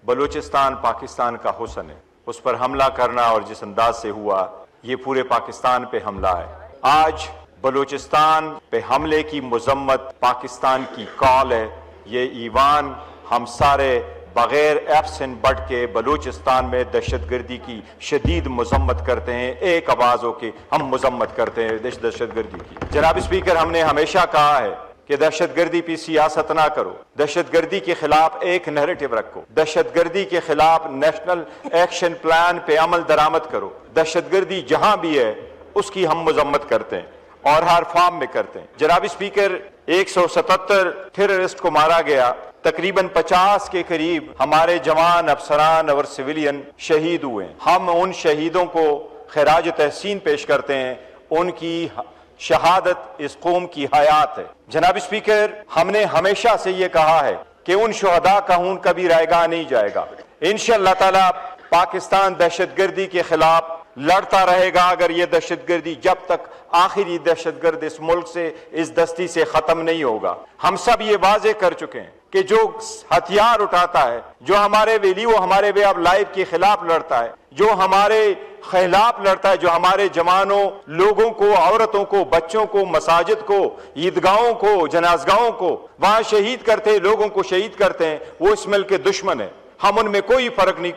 بلوچستان پاکستان کا حسن ہے، اس پر حملہ کرنا اور جس انداز سے ہوا یہ پورے پاکستان پہ حملہ ہے۔ آج بلوچستان پہ حملے کی مذمت پاکستان کی کال ہے۔ یہ ایوان ہم سارے بغیر ایبسنٹ بٹ کے بلوچستان میں دہشت گردی کی شدید مذمت کرتے ہیں، ایک آواز ہو کے ہم مذمت کرتے ہیں دہشت گردی کی۔ جناب اسپیکر، ہم نے ہمیشہ کہا ہے کہ دہشت گردی پہ سیاست نہ کرو، دہشت گردی کے خلاف ایک نیریٹو رکھو، دہشت گردی کے خلاف نیشنل ایکشن پلان پہ عمل درآمد کرو۔ دہشت گردی جہاں بھی ہے اس کی ہم مذمت کرتے ہیں اور ہر فارم میں کرتے ہیں۔ جناب اسپیکر، 177 ٹیررسٹ کو مارا گیا، تقریباً 50 کے قریب ہمارے جوان، افسران اور سویلین شہید ہوئے ہیں۔ ہم ان شہیدوں کو خراج تحسین پیش کرتے ہیں، ان کی شہادت اس قوم کی حیات ہے۔ جناب اسپیکر، ہم نے ہمیشہ سے یہ کہا ہے کہ ان شہداء کا خون کبھی رائے گاہ نہیں جائے گا۔ انشاءاللہ تعالی پاکستان دہشت گردی کے خلاف لڑتا رہے گا، اگر یہ دہشت گردی جب تک آخری دہشت گرد اس ملک سے، اس دستی سے ختم نہیں ہوگا۔ ہم سب یہ واضح کر چکے ہیں کہ جو ہتھیار اٹھاتا ہے، جو ہمارے ویلیو، ہمارے وے آف لائف کے خلاف لڑتا ہے، جو ہمارے خلاف لڑتا ہے، جو ہمارے جوانوں، لوگوں کو، عورتوں کو، بچوں کو، مساجد کو، عیدگاہوں کو، جنازگاہوں کو وہاں شہید کرتے، لوگوں کو شہید کرتے ہیں، وہ اس ملک کے دشمن ہیں۔ ہم ان میں کوئی فرق نہیں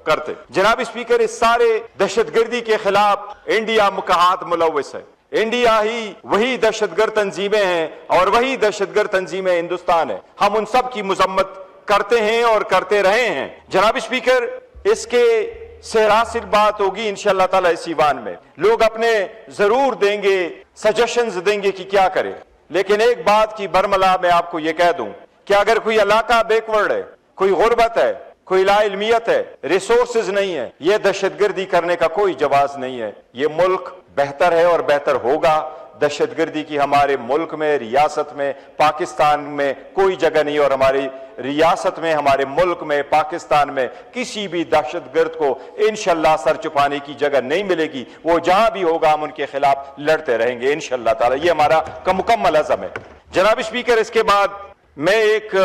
کرتے۔ جناب اسپیکر، اس سارے دہشت گردی کے خلاف انڈیا مکہات ملوث ہے۔ انڈیا ہی وہی دہشت گرد تنظیمیں ہیں اور وہی دہشت گرد تنظیمیں ہندوستان ہے۔ ہم ان سب کی مذمت کرتے ہیں اور کرتے رہے ہیں۔ جناب اسپیکر، اس کے سراسر بات ہوگی انشاءاللہ تعالی اس ایوان میں، لوگ اپنے ضرور دیں گے، سجیشنز دیں گے کہ کیا کرے، لیکن ایک بات کی برملا میں آپ کو یہ کہہ دوں کہ اگر کوئی علاقہ بیکورڈ ہے، کوئی غربت ہے، کوئی لا علمیت ہے، ریسورسز نہیں ہے، یہ دہشت گردی کرنے کا کوئی جواز نہیں ہے۔ یہ ملک بہتر ہے اور بہتر ہوگا۔ دہشت گردی کی ہمارے ملک میں، ریاست میں، پاکستان میں کوئی جگہ نہیں، اور ہماری ریاست میں، ہمارے ملک میں، پاکستان میں کسی بھی دہشت گرد کو انشاءاللہ سر چھپانے کی جگہ نہیں ملے گی۔ وہ جہاں بھی ہوگا ہم ان کے خلاف لڑتے رہیں گے انشاءاللہ تعالی، یہ ہمارا مکمل عزم ہے۔ جناب اسپیکر، اس کے بعد میں ایک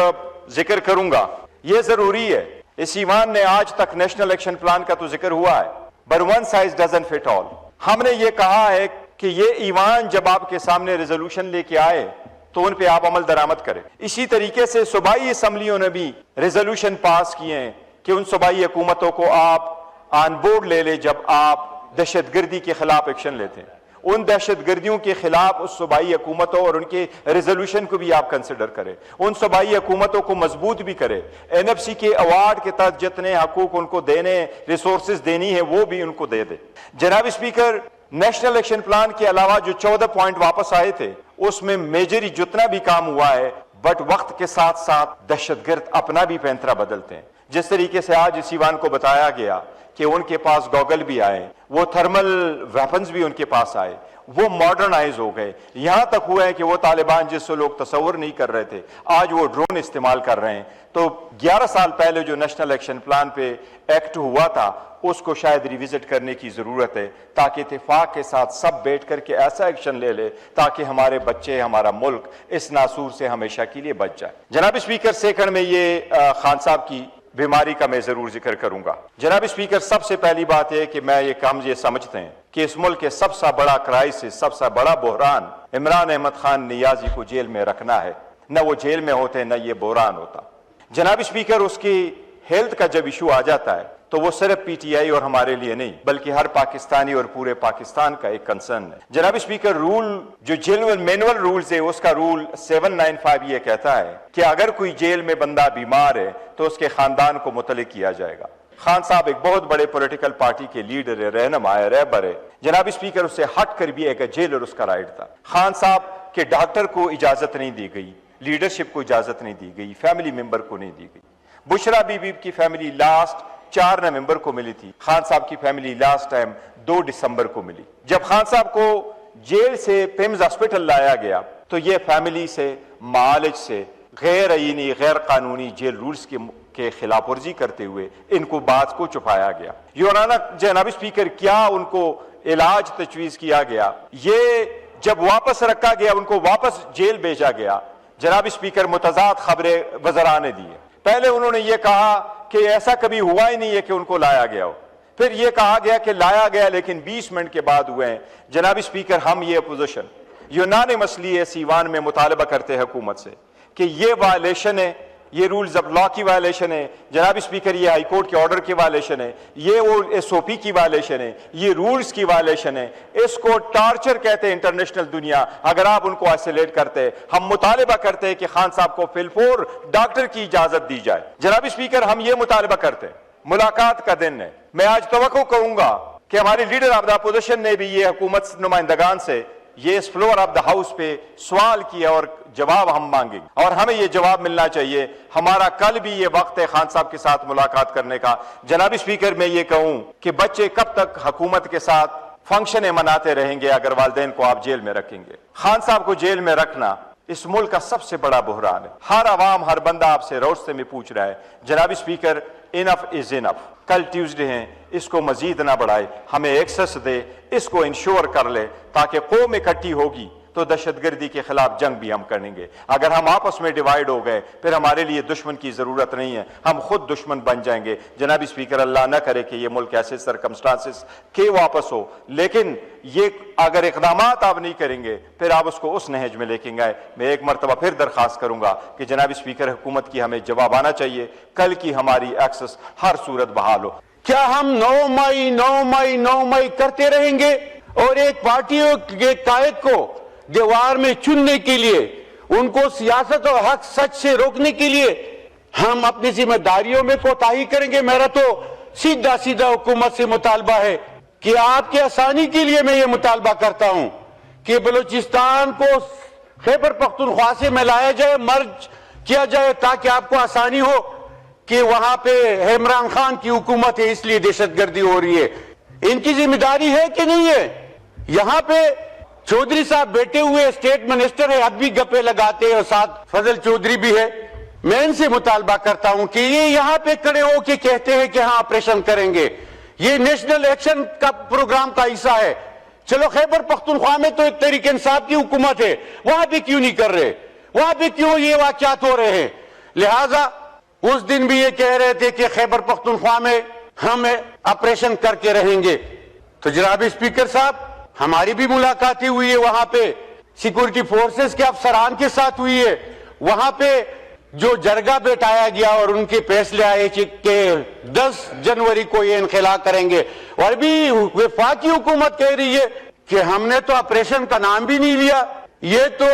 ذکر کروں گا، یہ ضروری ہے۔ اس ایوان نے آج تک نیشنل ایکشن پلان کا تو ذکر ہوا ہے، but one size doesn't fit all۔ ہم نے یہ کہا ہے کہ یہ ایوان جب آپ کے سامنے ریزولوشن لے کے آئے تو ان پہ آپ عمل درآمد کریں۔ اسی طریقے سے صوبائی اسمبلیوں نے بھی ریزولوشن پاس کیے ہیں کہ ان صوبائی حکومتوں کو آپ آن بورڈ لے لیں جب آپ دہشت گردی کے خلاف ایکشن لیتے ہیں۔ ان دہشت گردیوں کے خلاف اس صوبائی حکومتوں اور ان کے ریزولوشن کو بھی آپ کنسیڈر کریں، ان صوبائی حکومتوں کو مضبوط بھی کریں۔ این ایف سی کے ایوارڈ کے تحت جتنے حقوق ان کو دینے، ریسورسز دینی ہے، وہ بھی ان کو دے دیں۔ جناب اسپیکر، نیشنل ایکشن پلان کے علاوہ جو 14 پوائنٹ واپس آئے تھے اس میں میجری جتنا بھی کام ہوا ہے، بٹ وقت کے ساتھ ساتھ دہشت گرد اپنا بھی پینترا بدلتے ہیں۔ جس طریقے سے آج اس ایوان کو بتایا گیا کہ ان کے پاس گوگل بھی آئے، وہ تھرمل ویپنز بھی ان کے پاس آئے، وہ ماڈرنائز ہو گئے، یہاں تک ہوا ہے کہ وہ طالبان جس سے لوگ تصور نہیں کر رہے تھے آج وہ ڈرون استعمال کر رہے ہیں۔ تو 11 سال پہلے جو نیشنل ایکشن پلان پہ ایکٹ ہوا تھا اس کو شاید ریوزٹ کرنے کی ضرورت ہے، تاکہ اتفاق کے ساتھ سب بیٹھ کر کے ایسا ایکشن لے لے تاکہ ہمارے بچے، ہمارا ملک اس ناسور سے ہمیشہ کے لیے بچ جائے۔ جناب اسپیکر، سیکنڈ میں یہ خان صاحب کی بیماری کا میں ضرور ذکر کروں گا۔ جناب اسپیکر، سب سے پہلی بات ہے کہ میں ہم یہ سمجھتے ہیں کہ اس ملک کے سب سے بڑا کرائسس، سب سے بڑا بحران عمران احمد خان نیازی کو جیل میں رکھنا ہے۔ نہ وہ جیل میں ہوتے نہ یہ بحران ہوتا۔ جناب اسپیکر، اس کی ہیلتھ کا جب ایشو آ جاتا ہے تو وہ صرف پی ٹی آئی اور ہمارے لیے نہیں بلکہ ہر پاکستانی اور پورے پاکستان کا ایک کنسرن ہے۔ جناب اسپیکر، رول جو جیل مینول رولز ہے اس کا رول 795 یہ کہتا ہے کہ اگر کوئی جیل میں بندہ بیمار ہے تو اس کے خاندان کو مطلع کیا جائے گا۔ خان صاحب ایک بہت بڑے پولیٹیکل پارٹی کے لیڈر ہے، رہنما ہے، رہبر ہے۔ جناب اسپیکر، اس سے ہٹ کر بھی ایک جیلر اس کا رائٹ تھا۔ خان صاحب کے ڈاکٹر کو اجازت نہیں دی گئی، لیڈرشپ کو اجازت نہیں دی گئی، فیملی ممبر کو نہیں دی گئی۔ بشرا بی بی کی فیملی لاسٹ 4 نومبر کو ملی تھی، خان صاحب کی فیملی لاسٹ ٹائم 2 دسمبر کو ملی۔ جب خان صاحب کو جیل سے پیمز ہاسپٹل لایا گیا تو یہ فیملی سے، معالج سے غیر آئینی، غیر قانونی جیل رولز کے خلاف ورزی کرتے ہوئے ان کو بات کو چھپایا گیا۔ جناب اسپیکر، کیا ان کو علاج تجویز کیا گیا؟ یہ جب واپس رکھا گیا، ان کو واپس جیل بھیجا گیا۔ جناب اسپیکر، متضاد خبریں وزراء نے دی ہیں۔ پہلے انہوں نے یہ کہا کہ ایسا کبھی ہوا ہی نہیں ہے کہ ان کو لایا گیا ہو. پھر یہ کہا گیا کہ لایا گیا لیکن 20 منٹ کے بعد ہوئے ہیں. جناب اسپیکر, ہم یہ اپوزیشن یونانیمسلی اس ایوان میں مطالبہ کرتے ہیں حکومت سے کہ یہ وائلیشن ہے, یہ رولز آف لا کی وائلیشن ہے. جناب اسپیکر, یہ ہائی کورٹ کے آرڈر کی وائلیشن ہے, یہ وہ ایس او پی کی وائلیشن ہے, یہ رولز کی وائلیشن ہے. اس کو ٹارچر کہتے ہیں انٹرنیشنل دنیا. اگر آپ ان کو آئسولیٹ کرتے, ہم مطالبہ کرتے ہیں کہ خان صاحب کو فلفور ڈاکٹر کی اجازت دی جائے. جناب اسپیکر, ہم یہ مطالبہ کرتے ہیں, ملاقات کا دن ہے. میں آج توقع کروں گا کہ ہمارے لیڈر آف دا اپوزیشن نے بھی یہ حکومت نمائندگان سے یہ اس فلور آف دا ہاؤس پہ سوال کیا اور جواب ہم مانگیں گے, اور ہمیں یہ جواب ملنا چاہیے. ہمارا کل بھی یہ وقت ہے خان صاحب کے ساتھ ملاقات کرنے کا. جناب اسپیکر, میں یہ کہوں کہ بچے کب تک حکومت کے ساتھ فنکشنیں مناتے رہیں گے اگر والدین کو آپ جیل میں رکھیں گے؟ خان صاحب کو جیل میں رکھنا اس ملک کا سب سے بڑا بحران ہے. ہر عوام, ہر بندہ آپ سے روستے میں پوچھ رہا ہے. جناب اسپیکر, انف از انف. کل ٹیوزڈے ہیں, اس کو مزید نہ بڑھائے, ہمیں ایکسس دے, اس کو انشور کر لے تاکہ قوم اکٹھی ہوگی تو دہشت گردی کے خلاف جنگ بھی ہم کریں گے. اگر ہم آپس میں ڈیوائیڈ ہو گئے پھر ہمارے لیے دشمن کی ضرورت نہیں ہے, ہم خود دشمن بن جائیں گے. جناب اسپیکر, اللہ نہ کرے کہ یہ ملک ایسے سرکمسٹانسز کے واپس ہو, لیکن یہ اگر اقدامات آپ نہیں کریں گے پھر آپ اس کو اس نہج میں لے کے گئے. میں ایک مرتبہ پھر درخواست کروں گا کہ جناب اسپیکر, حکومت کی ہمیں جواب آنا چاہیے, کل کی ہماری ایکسس ہر صورت بحال ہو. کیا ہم 9 مئی کرتے رہیں گے اور ایک پارٹی کے قائد کو دیوار میں چننے کے لیے, ان کو سیاست اور حق سچ سے روکنے کے لیے ہم اپنی ذمہ داریوں میں کوتاہی کریں گے؟ میرا تو سیدھا حکومت سے مطالبہ ہے کہ آپ کی آسانی کے لیے میں یہ مطالبہ کرتا ہوں کہ بلوچستان کو خیبر پختونخوا سے ملایا جائے, مرج کیا جائے, تاکہ آپ کو آسانی ہو کہ وہاں پہ عمران خان کی حکومت ہے اس لیے دہشت گردی ہو رہی ہے. ان کی ذمہ داری ہے کہ نہیں ہے؟ یہاں پہ چودھری صاحب بیٹھے ہوئے اسٹیٹ منسٹر ہے, اب بھی گپے لگاتے ہیں, اور ساتھ فضل چودھری بھی ہے. میں ان سے مطالبہ کرتا ہوں کہ یہ یہاں پہ کھڑے ہو کے کہتے ہیں کہ ہاں آپریشن کریں گے, یہ نیشنل ایکشن کا پروگرام کا حصہ ہے. چلو خیبر پختونخوا میں تو ایک تحریک انصاف کی حکومت ہے, وہاں پہ کیوں نہیں کر رہے؟ وہاں پہ کیوں یہ واقعات ہو رہے ہیں؟ لہٰذا اس دن بھی یہ کہہ رہے تھے کہ خیبر پختونخوا میں ہم آپریشن کر کے رہیں گے. تو جناب اسپیکر صاحب, ہماری بھی ملاقاتیں ہوئی ہے وہاں پہ, سیکورٹی فورسز کے افسران کے ساتھ ہوئی ہے. وہاں پہ جو جرگہ بیٹھایا گیا اور ان کے فیصلے آئے کہ 10 جنوری کو یہ انخلا کریں گے, اور بھی وفاقی حکومت کہہ رہی ہے کہ ہم نے تو آپریشن کا نام بھی نہیں لیا, یہ تو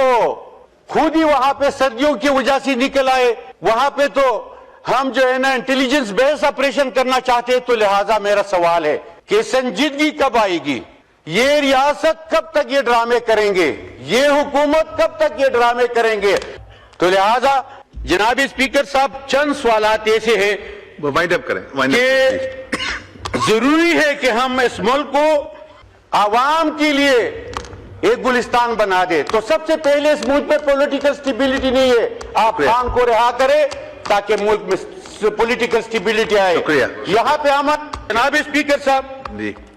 خود ہی وہاں پہ سردیوں کی وجہ سے نکل آئے. وہاں پہ تو ہم جو ہے نا انٹیلیجنس بیس آپریشن کرنا چاہتے ہیں. تو لہٰذا میرا سوال ہے کہ سنجیدگی کب آئے گی؟ یہ ریاست کب تک یہ ڈرامے کریں گے؟ یہ حکومت کب تک یہ ڈرامے کریں گے؟ تو لہٰذا جناب اسپیکر صاحب, چند سوالات ایسے ہیں وائنڈ اپ کریں کہ ضروری ہے کہ ہم اس ملک کو عوام کے لیے ایک گلستان بنا دے. تو سب سے پہلے اس ملک پہ پولیٹیکل سٹیبلٹی نہیں ہے, آپ خان کو رہا کرے تاکہ ملک میں پولیٹیکل سٹیبلٹی آئے. یہاں پہ ہم جناب اسپیکر صاحب,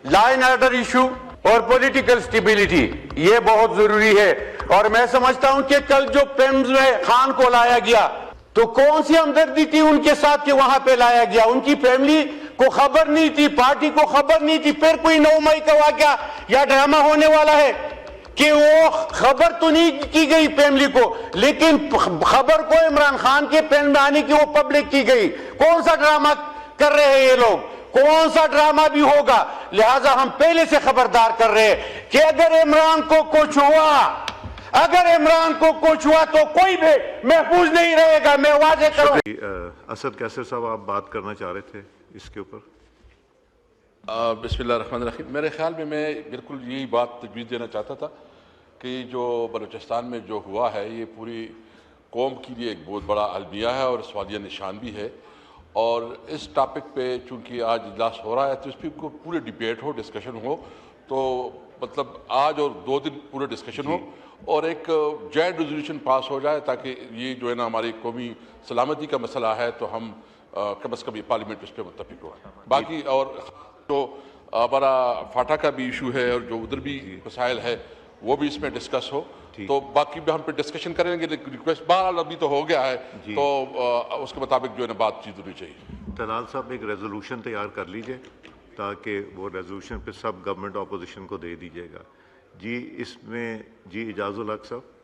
لا اینڈ آرڈر ایشو اور پولیٹیکل سٹیبلٹی یہ بہت ضروری ہے. اور میں سمجھتا ہوں کہ کل جو پیمز میں خان کو لایا گیا تو کون سی ہمدردی تھی ان کے ساتھ کہ وہاں پہ لایا گیا؟ ان کی فیملی کو خبر نہیں تھی, پارٹی کو خبر نہیں تھی. پھر کوئی 9 مئی کا واقعہ یا ڈرامہ ہونے والا ہے کہ وہ خبر تو نہیں کی گئی فیملی کو, لیکن خبر کو عمران خان کے پین میں آنے کی وہ پبلک کی گئی. کون سا ڈرامہ کر رہے ہیں یہ لوگ؟ کون سا ڈرامہ بھی ہوگا. لہٰذا ہم پہلے سے خبردار کر رہے ہیں کہ اگر عمران کو کچھ ہوا تو کوئی بھی محفوظ نہیں رہے گا. میں واضح کروں. اسد کیسر صاحب, آپ بات کرنا چاہ رہے تھے اس کے اوپر. بسم اللہ الرحمن الرحیم. میرے خیال میں بالکل یہی بات تجویز دینا چاہتا تھا کہ جو بلوچستان میں جو ہوا ہے یہ پوری قوم کے لیے ایک بہت بڑا المیہ ہے اور سوالیہ نشان بھی ہے. اور اس ٹاپک پہ چونکہ آج اجلاس ہو رہا ہے تو اس پہ پورے ڈیبیٹ ہو, ڈسکشن ہو, تو مطلب آج اور 2 دن پورے ڈسکشن ہو اور ایک جوائنٹ ریزولوشن پاس ہو جائے تاکہ یہ جو ہے نا ہماری قومی سلامتی کا مسئلہ ہے تو ہم کم از کم پارلیمنٹ اس پہ متفق ہوا. باقی اور تو ہمارا فاٹا کا بھی ایشو ہے اور جو ادھر بھی مسائل ہے وہ بھی اس میں ڈسکس ہو, تو باقی بھی ہم پہ ڈسکشن کریں گے. ریکویسٹ بہرحال ابھی تو ہو گیا ہے تو اس کے مطابق جو ہے نا بات چیت ہونی چاہیے. دلال صاحب ایک ریزولوشن تیار کر لیجئے تاکہ وہ ریزولوشن پہ سب گورنمنٹ اپوزیشن کو دے دیجیے گا. جی اس میں جی اعجاز الحق صاحب.